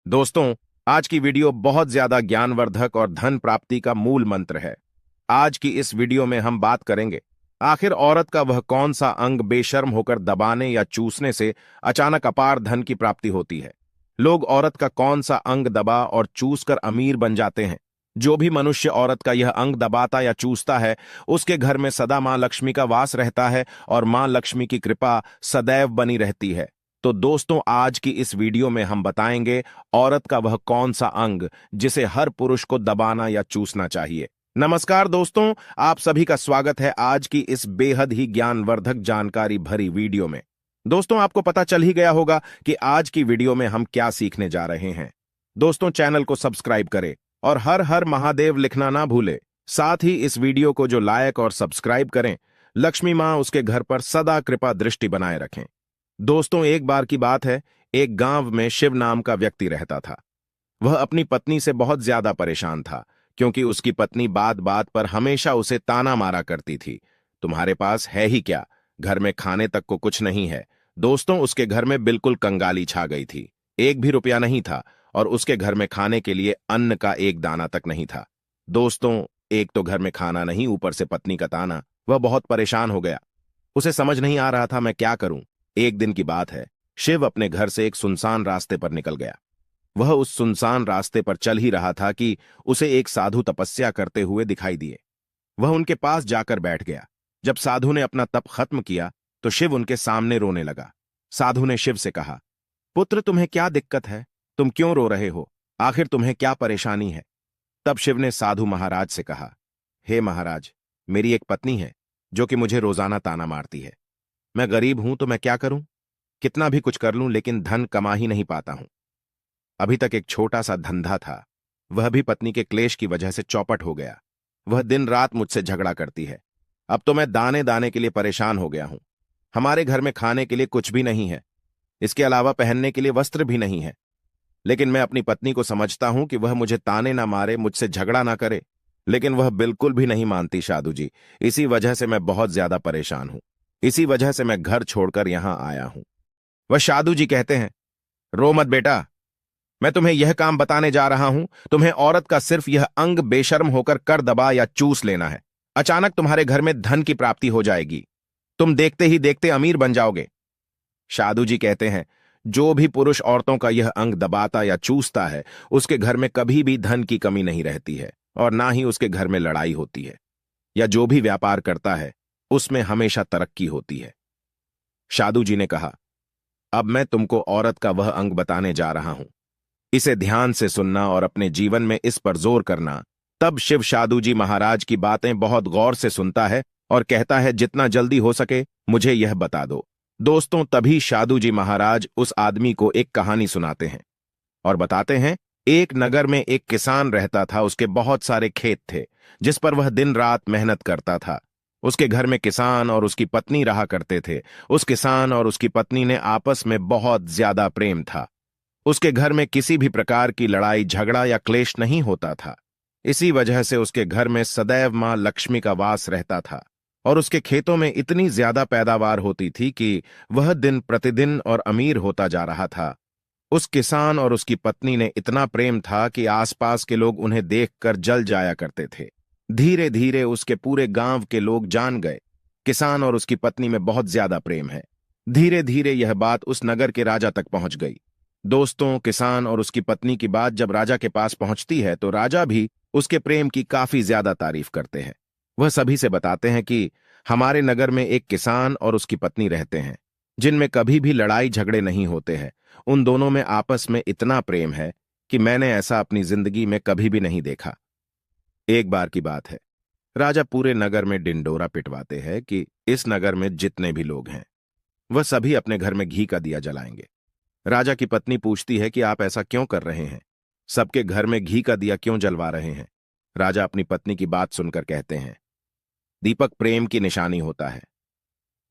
दोस्तों, आज की वीडियो बहुत ज्यादा ज्ञानवर्धक और धन प्राप्ति का मूल मंत्र है। आज की इस वीडियो में हम बात करेंगे आखिर औरत का वह कौन सा अंग बेशर्म होकर दबाने या चूसने से अचानक अपार धन की प्राप्ति होती है। लोग औरत का कौन सा अंग दबा और चूस कर अमीर बन जाते हैं। जो भी मनुष्य औरत का यह अंग दबाता या चूसता है, उसके घर में सदा मां लक्ष्मी का वास रहता है और मां लक्ष्मी की कृपा सदैव बनी रहती है। तो दोस्तों, आज की इस वीडियो में हम बताएंगे औरत का वह कौन सा अंग जिसे हर पुरुष को दबाना या चूसना चाहिए। नमस्कार दोस्तों, आप सभी का स्वागत है आज की इस बेहद ही ज्ञानवर्धक जानकारी भरी वीडियो में। दोस्तों, आपको पता चल ही गया होगा कि आज की वीडियो में हम क्या सीखने जा रहे हैं। दोस्तों, चैनल को सब्सक्राइब करें और हर हर महादेव लिखना ना भूले। साथ ही इस वीडियो को जो लाइक और सब्सक्राइब करें, लक्ष्मी मां उसके घर पर सदा कृपा दृष्टि बनाए रखें। दोस्तों, एक बार की बात है, एक गांव में शिव नाम का व्यक्ति रहता था। वह अपनी पत्नी से बहुत ज्यादा परेशान था, क्योंकि उसकी पत्नी बात बात पर हमेशा उसे ताना मारा करती थी। तुम्हारे पास है ही क्या, घर में खाने तक को कुछ नहीं है। दोस्तों, उसके घर में बिल्कुल कंगाली छा गई थी। एक भी रुपया नहीं था और उसके घर में खाने के लिए अन्न का एक दाना तक नहीं था। दोस्तों, एक तो घर में खाना नहीं, ऊपर से पत्नी का ताना। वह बहुत परेशान हो गया। उसे समझ नहीं आ रहा था मैं क्या करूं। एक दिन की बात है, शिव अपने घर से एक सुनसान रास्ते पर निकल गया। वह उस सुनसान रास्ते पर चल ही रहा था कि उसे एक साधु तपस्या करते हुए दिखाई दिए। वह उनके पास जाकर बैठ गया। जब साधु ने अपना तप खत्म किया तो शिव उनके सामने रोने लगा। साधु ने शिव से कहा, पुत्र, तुम्हें क्या दिक्कत है? तुम क्यों रो रहे हो? आखिर तुम्हें क्या परेशानी है? तब शिव ने साधु महाराज से कहा, हे महाराज, मेरी एक पत्नी है जो कि मुझे रोजाना ताना मारती है। मैं गरीब हूं तो मैं क्या करूं? कितना भी कुछ कर लूं लेकिन धन कमा ही नहीं पाता हूं। अभी तक एक छोटा सा धंधा था, वह भी पत्नी के क्लेश की वजह से चौपट हो गया। वह दिन रात मुझसे झगड़ा करती है। अब तो मैं दाने दाने के लिए परेशान हो गया हूं। हमारे घर में खाने के लिए कुछ भी नहीं है, इसके अलावा पहनने के लिए वस्त्र भी नहीं है। लेकिन मैं अपनी पत्नी को समझता हूं कि वह मुझे ताने ना मारे, मुझसे झगड़ा ना करे, लेकिन वह बिल्कुल भी नहीं मानती साधु जी। इसी वजह से मैं बहुत ज्यादा परेशान हूं। इसी वजह से मैं घर छोड़कर यहां आया हूं। वह साधु जी कहते हैं, रो मत बेटा, मैं तुम्हें यह काम बताने जा रहा हूं। तुम्हें औरत का सिर्फ यह अंग बेशर्म होकर कर दबा या चूस लेना है। अचानक तुम्हारे घर में धन की प्राप्ति हो जाएगी। तुम देखते ही देखते अमीर बन जाओगे। साधु जी कहते हैं, जो भी पुरुष औरतों का यह अंग दबाता या चूसता है, उसके घर में कभी भी धन की कमी नहीं रहती है और ना ही उसके घर में लड़ाई होती है, या जो भी व्यापार करता है उसमें हमेशा तरक्की होती है। साधु जी ने कहा, अब मैं तुमको औरत का वह अंग बताने जा रहा हूं। इसे ध्यान से सुनना और अपने जीवन में इस पर जोर करना। तब शिव साधु जी महाराज की बातें बहुत गौर से सुनता है और कहता है, जितना जल्दी हो सके मुझे यह बता दो। दोस्तों, तभी साधु जी महाराज उस आदमी को एक कहानी सुनाते हैं और बताते हैं, एक नगर में एक किसान रहता था। उसके बहुत सारे खेत थे जिस पर वह दिन रात मेहनत करता था। उसके घर में किसान और उसकी पत्नी रहा करते थे। उस किसान और उसकी पत्नी ने आपस में बहुत ज्यादा प्रेम था। उसके घर में किसी भी प्रकार की लड़ाई झगड़ा या क्लेश नहीं होता था। इसी वजह से उसके घर में सदैव मां लक्ष्मी का वास रहता था और उसके खेतों में इतनी ज्यादा पैदावार होती थी कि वह दिन प्रतिदिन और अमीर होता जा रहा था। उस किसान और उसकी पत्नी ने इतना प्रेम था कि आसपास के लोग उन्हें देखकर जल जाया करते थे। धीरे धीरे उसके पूरे गांव के लोग जान गए, किसान और उसकी पत्नी में बहुत ज्यादा प्रेम है। धीरे धीरे यह बात उस नगर के राजा तक पहुंच गई। दोस्तों, किसान और उसकी पत्नी की बात जब राजा के पास पहुंचती है तो राजा भी उसके प्रेम की काफी ज्यादा तारीफ करते हैं। वह सभी से बताते हैं कि हमारे नगर में एक किसान और उसकी पत्नी रहते हैं, जिनमें कभी भी लड़ाई झगड़े नहीं होते हैं। उन दोनों में आपस में इतना प्रेम है कि मैंने ऐसा अपनी जिंदगी में कभी भी नहीं देखा। एक बार की बात है, राजा पूरे नगर में डिंडोरा पिटवाते हैं कि इस नगर में जितने भी लोग हैं वह सभी अपने घर में घी का दिया जलाएंगे। राजा की पत्नी पूछती है कि आप ऐसा क्यों कर रहे हैं? सबके घर में घी का दिया क्यों जलवा रहे हैं? राजा अपनी पत्नी की बात सुनकर कहते हैं, दीपक प्रेम की निशानी होता है।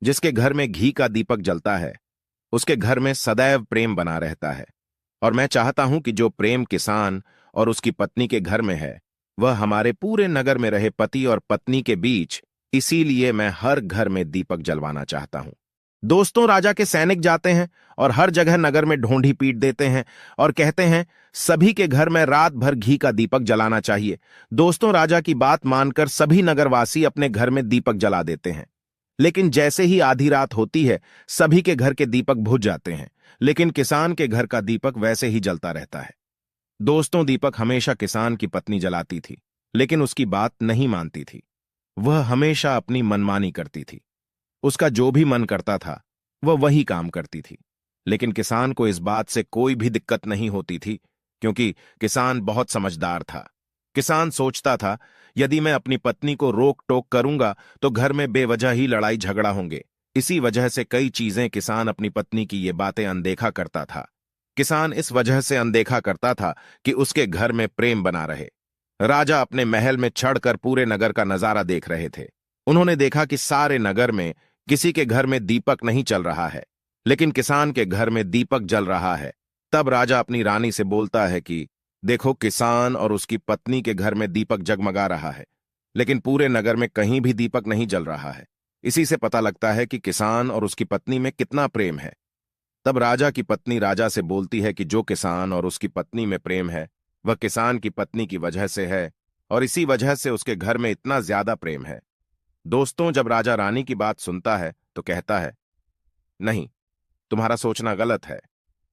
जिसके घर में घी का दीपक जलता है उसके घर में सदैव प्रेम बना रहता है। और मैं चाहता हूं कि जो प्रेम किसान और उसकी पत्नी के घर में है वह हमारे पूरे नगर में रहे पति और पत्नी के बीच। इसीलिए मैं हर घर में दीपक जलवाना चाहता हूं। दोस्तों, राजा के सैनिक जाते हैं और हर जगह नगर में ढोंढी पीट देते हैं और कहते हैं सभी के घर में रात भर घी का दीपक जलाना चाहिए। दोस्तों, राजा की बात मानकर सभी नगरवासी अपने घर में दीपक जला देते हैं। लेकिन जैसे ही आधी रात होती है, सभी के घर के दीपक बुझ जाते हैं, लेकिन किसान के घर का दीपक वैसे ही जलता रहता है। दोस्तों, दीपक हमेशा किसान की पत्नी जलाती थी, लेकिन उसकी बात नहीं मानती थी। वह हमेशा अपनी मनमानी करती थी। उसका जो भी मन करता था वह वही काम करती थी। लेकिन किसान को इस बात से कोई भी दिक्कत नहीं होती थी, क्योंकि किसान बहुत समझदार था। किसान सोचता था, यदि मैं अपनी पत्नी को रोक टोक करूंगा तो घर में बेवजह ही लड़ाई झगड़ा होंगे। इसी वजह से कई चीजें किसान अपनी पत्नी की ये बातें अनदेखा करता था। किसान इस वजह से अनदेखा करता था कि उसके घर में प्रेम बना रहे। राजा अपने महल में चढ़कर पूरे नगर का नजारा देख रहे थे। उन्होंने देखा कि सारे नगर में किसी के घर में दीपक नहीं चल रहा है, लेकिन किसान के घर में दीपक जल रहा है। तब राजा अपनी रानी से बोलता है कि देखो, किसान और उसकी पत्नी के घर में दीपक जगमगा रहा है, लेकिन पूरे नगर में कहीं भी दीपक नहीं जल रहा है। इसी से पता लगता है कि किसान और उसकी पत्नी में कितना प्रेम है। तब राजा की पत्नी राजा से बोलती है कि जो किसान और उसकी पत्नी में प्रेम है वह किसान की पत्नी की वजह से है, और इसी वजह से उसके घर में इतना ज्यादा प्रेम है। दोस्तों, जब राजा रानी की बात सुनता है तो कहता है, नहीं, तुम्हारा सोचना गलत है।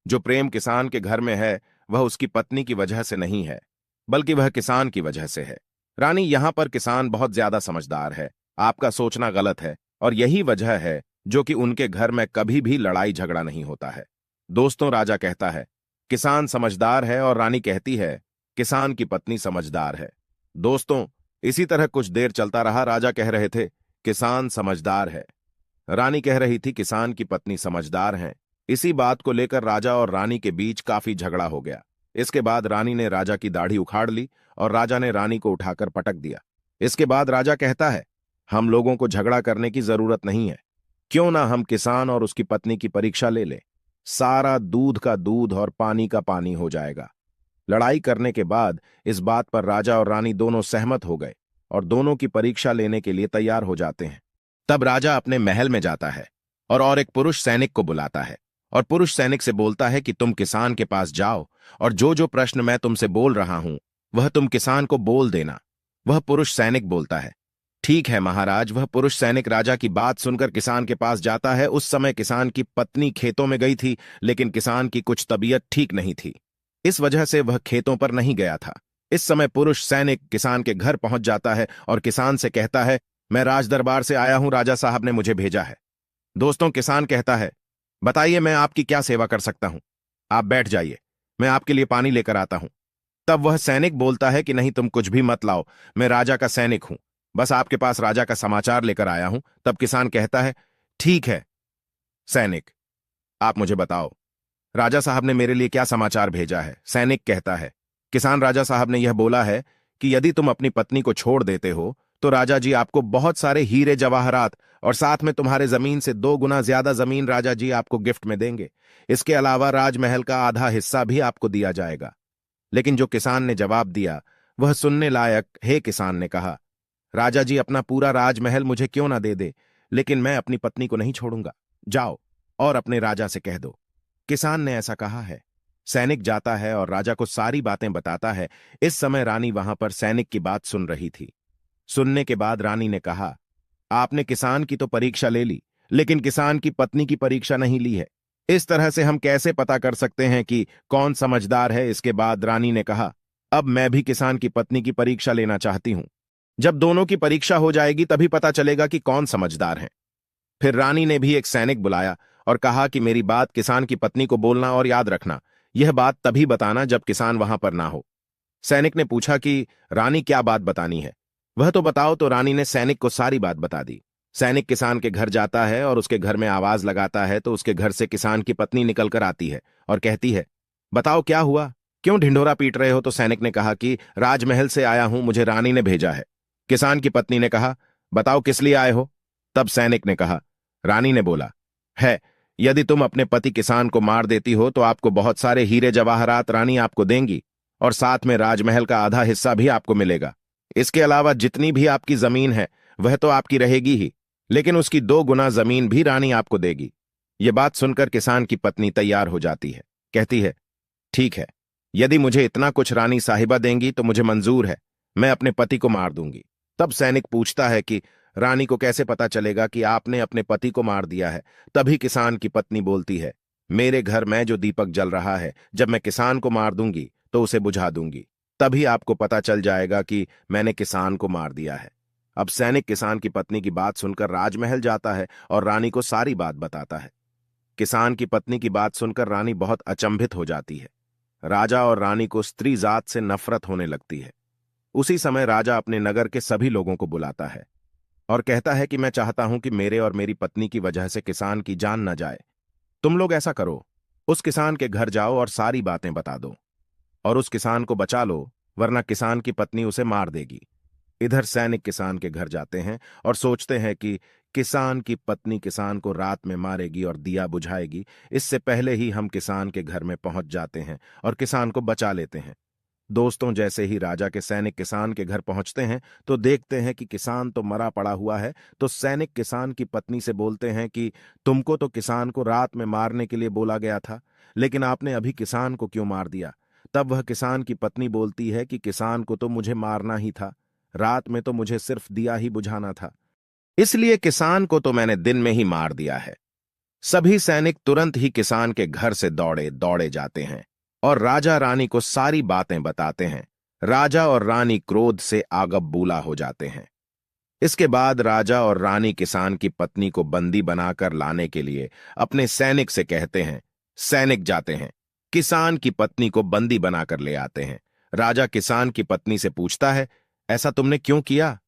जो प्रेम किसान के घर में है वह उसकी पत्नी की वजह से नहीं है, बल्कि वह किसान की वजह से है। रानी, यहां पर किसान बहुत ज्यादा समझदार है। आपका सोचना गलत है, और यही वजह है जो कि उनके घर में कभी भी लड़ाई झगड़ा नहीं होता है। दोस्तों, राजा कहता है किसान समझदार है, और रानी कहती है किसान की पत्नी समझदार है। दोस्तों, इसी तरह कुछ देर चलता रहा। राजा कह रहे थे किसान समझदार है, रानी कह रही थी किसान की पत्नी समझदार है। इसी बात को लेकर राजा और रानी के बीच काफी झगड़ा हो गया। इसके बाद रानी ने राजा की दाढ़ी उखाड़ ली और राजा ने रानी को उठाकर पटक दिया। इसके बाद राजा कहता है, हम लोगों को झगड़ा करने की जरूरत नहीं है। क्यों ना हम किसान और उसकी पत्नी की परीक्षा ले लें। सारा दूध का दूध और पानी का पानी हो जाएगा। लड़ाई करने के बाद इस बात पर राजा और रानी दोनों सहमत हो गए और दोनों की परीक्षा लेने के लिए तैयार हो जाते हैं। तब राजा अपने महल में जाता है और एक पुरुष सैनिक को बुलाता है और पुरुष सैनिक से बोलता है कि तुम किसान के पास जाओ और जो जो प्रश्न मैं तुमसे बोल रहा हूं वह तुम किसान को बोल देना। वह पुरुष सैनिक बोलता है, ठीक है महाराज। वह पुरुष सैनिक राजा की बात सुनकर किसान के पास जाता है। उस समय किसान की पत्नी खेतों में गई थी, लेकिन किसान की कुछ तबीयत ठीक नहीं थी, इस वजह से वह खेतों पर नहीं गया था। इस समय पुरुष सैनिक किसान के घर पहुंच जाता है और किसान से कहता है, मैं राज दरबार से आया हूं, राजा साहब ने मुझे भेजा है। दोस्तों, किसान कहता है, बताइए मैं आपकी क्या सेवा कर सकता हूं। आप बैठ जाइए, मैं आपके लिए पानी लेकर आता हूं। तब वह सैनिक बोलता है कि नहीं, तुम कुछ भी मत लाओ, मैं राजा का सैनिक हूं, बस आपके पास राजा का समाचार लेकर आया हूं। तब किसान कहता है, ठीक है सैनिक, आप मुझे बताओ, राजा साहब ने मेरे लिए क्या समाचार भेजा है। सैनिक कहता है, किसान, राजा साहब ने यह बोला है कि यदि तुम अपनी पत्नी को छोड़ देते हो तो राजा जी आपको बहुत सारे हीरे जवाहरात और साथ में तुम्हारे जमीन से 2 गुना ज्यादा जमीन राजा जी आपको गिफ्ट में देंगे। इसके अलावा राजमहल का आधा हिस्सा भी आपको दिया जाएगा। लेकिन जो किसान ने जवाब दिया वह सुनने लायक। हे किसान ने कहा, राजा जी अपना पूरा राजमहल मुझे क्यों ना दे दे, लेकिन मैं अपनी पत्नी को नहीं छोड़ूंगा। जाओ और अपने राजा से कह दो किसान ने ऐसा कहा है। सैनिक जाता है और राजा को सारी बातें बताता है। इस समय रानी वहां पर सैनिक की बात सुन रही थी। सुनने के बाद रानी ने कहा, आपने किसान की तो परीक्षा ले ली, लेकिन किसान की पत्नी की परीक्षा नहीं ली है। इस तरह से हम कैसे पता कर सकते हैं कि कौन समझदार है। इसके बाद रानी ने कहा, अब मैं भी किसान की पत्नी की परीक्षा लेना चाहती हूं। जब दोनों की परीक्षा हो जाएगी तभी पता चलेगा कि कौन समझदार है। फिर रानी ने भी एक सैनिक बुलाया और कहा कि मेरी बात किसान की पत्नी को बोलना और याद रखना, यह बात तभी बताना जब किसान वहां पर ना हो। सैनिक ने पूछा कि रानी क्या बात बतानी है, वह तो बताओ। तो रानी ने सैनिक को सारी बात बता दी। सैनिक किसान के घर जाता है और उसके घर में आवाज लगाता है तो उसके घर से किसान की पत्नी निकलकर आती है और कहती है, बताओ क्या हुआ, क्यों ढिंढोरा पीट रहे हो। तो सैनिक ने कहा कि राजमहल से आया हूं, मुझे रानी ने भेजा है। किसान की पत्नी ने कहा, बताओ किस लिए आए हो। तब सैनिक ने कहा, रानी ने बोला है, यदि तुम अपने पति किसान को मार देती हो तो आपको बहुत सारे हीरे जवाहरात रानी आपको देंगी और साथ में राजमहल का आधा हिस्सा भी आपको मिलेगा। इसके अलावा जितनी भी आपकी जमीन है वह तो आपकी रहेगी ही, लेकिन उसकी 2 गुना जमीन भी रानी आपको देगी। ये बात सुनकर किसान की पत्नी तैयार हो जाती है। कहती है, ठीक है, यदि मुझे इतना कुछ रानी साहिबा देंगी तो मुझे मंजूर है, मैं अपने पति को मार दूंगी। तब सैनिक पूछता है कि रानी को कैसे पता चलेगा कि आपने अपने पति को मार दिया है। तभी किसान की पत्नी बोलती है, मेरे घर में जो दीपक जल रहा है, जब मैं किसान को मार दूंगी तो उसे बुझा दूंगी, तभी आपको पता चल जाएगा कि मैंने किसान को मार दिया है। अब सैनिक किसान की पत्नी की बात सुनकर राजमहल जाता है और रानी को सारी बात बताता है। किसान की पत्नी की बात सुनकर रानी बहुत अचंभित हो जाती है। राजा और रानी को स्त्री जात से नफरत होने लगती है। उसी समय राजा अपने नगर के सभी लोगों को बुलाता है और कहता है कि मैं चाहता हूं कि मेरे और मेरी पत्नी की वजह से किसान की जान न जाए। तुम लोग ऐसा करो, उस किसान के घर जाओ और सारी बातें बता दो और उस किसान को बचा लो, वरना किसान की पत्नी उसे मार देगी। इधर सैनिक किसान के घर जाते हैं और सोचते हैं कि किसान की पत्नी किसान को रात में मारेगी और दिया बुझाएगी। इससे पहले ही हम किसान के घर में पहुंच जाते हैं और किसान को बचा लेते हैं। दोस्तों, जैसे ही राजा के सैनिक किसान के घर पहुंचते हैं तो देखते हैं कि किसान तो मरा पड़ा हुआ है। तो सैनिक किसान की पत्नी से बोलते हैं कि तुमको तो किसान को रात में मारने के लिए बोला गया था, लेकिन आपने अभी किसान को क्यों मार दिया? तब वह किसान की पत्नी बोलती है कि किसान को तो मुझे मारना ही था, रात में तो मुझे सिर्फ दिया ही बुझाना था, इसलिए किसान को तो मैंने दिन में ही मार दिया है। सभी सैनिक तुरंत ही किसान के घर से दौड़े दौड़े जाते हैं और राजा रानी को सारी बातें बताते हैं। राजा और रानी क्रोध से आगबबूला हो जाते हैं। इसके बाद राजा और रानी किसान की पत्नी को बंदी बनाकर लाने के लिए अपने सैनिक से कहते हैं। सैनिक जाते हैं, किसान की पत्नी को बंदी बनाकर ले आते हैं। राजा किसान की पत्नी से पूछता है, ऐसा तुमने क्यों किया?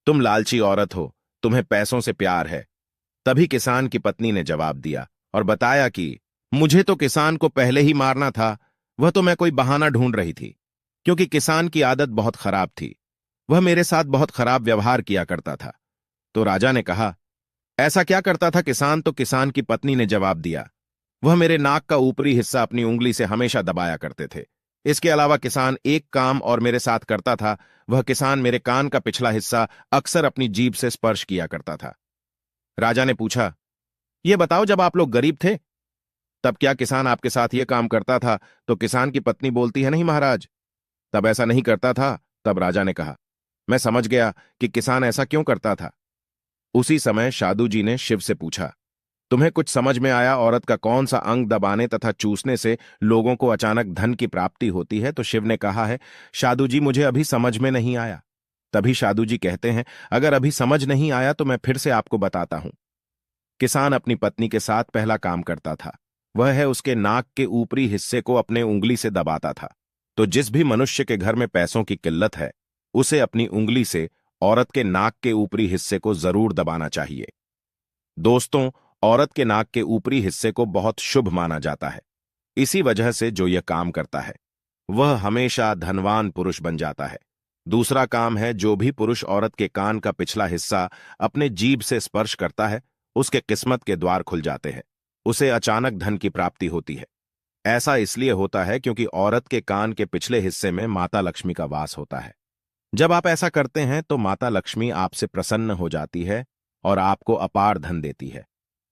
तुम लालची औरत हो, तुम्हें पैसों से प्यार है। तभी किसान की पत्नी ने जवाब दिया और बताया कि मुझे तो किसान को पहले ही मारना था, वह तो मैं कोई बहाना ढूंढ रही थी, क्योंकि किसान की आदत बहुत खराब थी, वह मेरे साथ बहुत खराब व्यवहार किया करता था। तो राजा ने कहा, ऐसा क्या करता था किसान? तो किसान की पत्नी ने जवाब दिया, वह मेरे नाक का ऊपरी हिस्सा अपनी उंगली से हमेशा दबाया करते थे। इसके अलावा किसान एक काम और मेरे साथ करता था, वह किसान मेरे कान का पिछला हिस्सा अक्सर अपनी जीभ से स्पर्श किया करता था। राजा ने पूछा, यह बताओ, जब आप लोग गरीब थे तब क्या किसान आपके साथ यह काम करता था? तो किसान की पत्नी बोलती है, नहीं महाराज, तब ऐसा नहीं करता था। तब राजा ने कहा, मैं समझ गया कि किसान ऐसा क्यों करता था। उसी समय शादू जी ने शिव से पूछा, तुम्हें कुछ समझ में आया औरत का कौन सा अंग दबाने तथा चूसने से लोगों को अचानक धन की प्राप्ति होती है? तो शिव ने कहा है, शादू जी, मुझे अभी समझ में नहीं आया। तभी शादू जी कहते हैं, अगर अभी समझ नहीं आया तो मैं फिर से आपको बताता हूं। किसान अपनी पत्नी के साथ पहला काम करता था, वह है उसके नाक के ऊपरी हिस्से को अपने उंगली से दबाता था। तो जिस भी मनुष्य के घर में पैसों की किल्लत है, उसे अपनी उंगली से औरत के नाक के ऊपरी हिस्से को जरूर दबाना चाहिए। दोस्तों, औरत के नाक के ऊपरी हिस्से को बहुत शुभ माना जाता है। इसी वजह से जो यह काम करता है वह हमेशा धनवान पुरुष बन जाता है। दूसरा काम है, जो भी पुरुष औरत के कान का पिछला हिस्सा अपने जीभ से स्पर्श करता है, उसके किस्मत के द्वार खुल जाते हैं, उसे अचानक धन की प्राप्ति होती है। ऐसा इसलिए होता है क्योंकि औरत के कान के पिछले हिस्से में माता लक्ष्मी का वास होता है। जब आप ऐसा करते हैं तो माता लक्ष्मी आपसे प्रसन्न हो जाती है और आपको अपार धन देती है।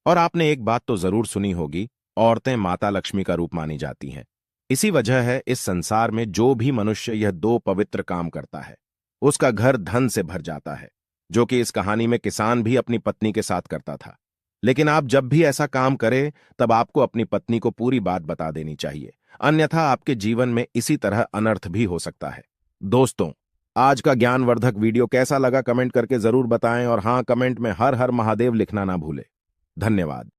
और आपने एक बात तो जरूर सुनी होगी, औरतें माता लक्ष्मी का रूप मानी जाती हैं। इसी वजह है इस संसार में जो भी मनुष्य यह दो पवित्र काम करता है, उसका घर धन से भर जाता है, जो कि इस कहानी में किसान भी अपनी पत्नी के साथ करता था। लेकिन आप जब भी ऐसा काम करें तब आपको अपनी पत्नी को पूरी बात बता देनी चाहिए, अन्यथा आपके जीवन में इसी तरह अनर्थ भी हो सकता है। दोस्तों, आज का ज्ञानवर्धक वीडियो कैसा लगा कमेंट करके जरूर बताएं और हां, कमेंट में हर हर महादेव लिखना ना भूलें। धन्यवाद।